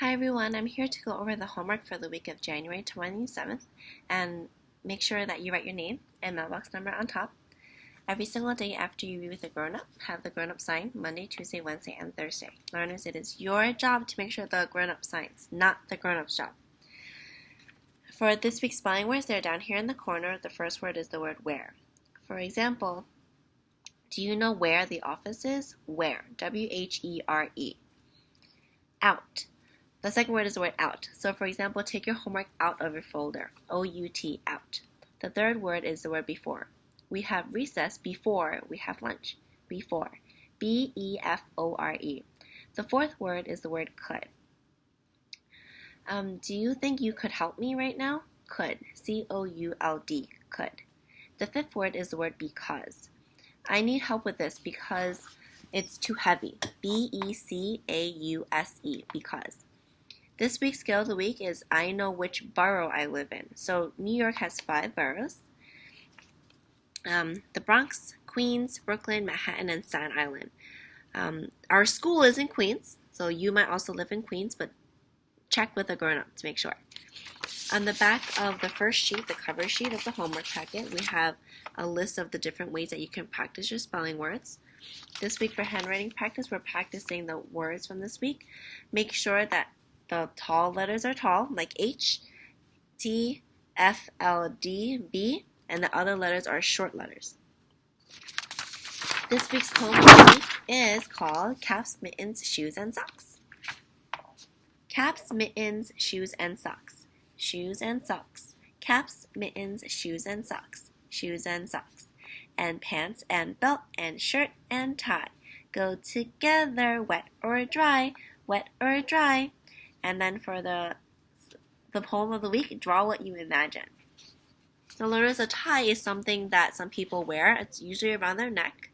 Hi everyone, I'm here to go over the homework for the week of January 27th and make sure that you write your name and mailbox number on top. Every single day after you read with a grown-up, have the grown-up sign Monday, Tuesday, Wednesday, and Thursday. Learners, it is your job to make sure the grown-up signs, not the grown-up's job. For this week's spelling words, they're down here in the corner. The first word is the word where. For example, do you know where the office is? Where. W-H-E-R-E. Out. The second word is the word out. So for example, take your homework out of your folder. O-U-T, out. The third word is the word before. We have recess before we have lunch. Before. B-E-F-O-R-E. The fourth word is the word could. Do you think you could help me right now? Could. C-O-U-L-D. Could. The fifth word is the word because. I need help with this because it's too heavy. B-E-C-A-U-S-E. Because. This week's skill of the week is I know which borough I live in. So New York has 5 boroughs. The Bronx, Queens, Brooklyn, Manhattan, and Staten Island. Our school is in Queens, so you might also live in Queens, but check with a grown-up to make sure. On the back of the first sheet, the cover sheet of the homework packet, we have a list of the different ways that you can practice your spelling words. This week for handwriting practice, we're practicing the words from this week. Make sure that the tall letters are tall, like H, T, F, L, D, B, and the other letters are short letters. This week's poem for the week is called Caps, Mittens, Shoes, and Socks. Caps, mittens, shoes, and socks. Shoes and socks. Caps, mittens, shoes, and socks. Shoes and socks. And pants and belt and shirt and tie go together, wet or dry, wet or dry. And then for the poem of the week, draw what you imagine. So learners, a tie is something that some people wear. It's usually around their neck.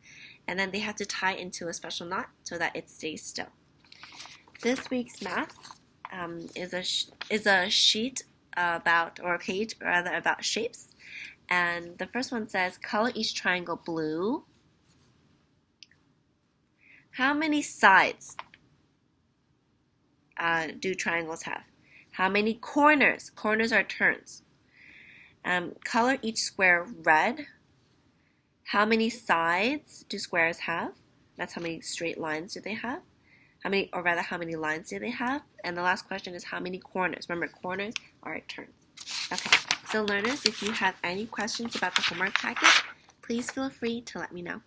And then they have to tie into a special knot so that it stays still. This week's math is a sheet about, or a page rather, about shapes. And the first one says, color each triangle blue. How many sides do triangles have? How many corners? Corners are turns. Color each square red. How many sides do squares have? That's how many straight lines do they have? How many lines do they have? And the last question is how many corners? Remember, corners are turns. Okay, so learners, if you have any questions about the homework packet, please feel free to let me know.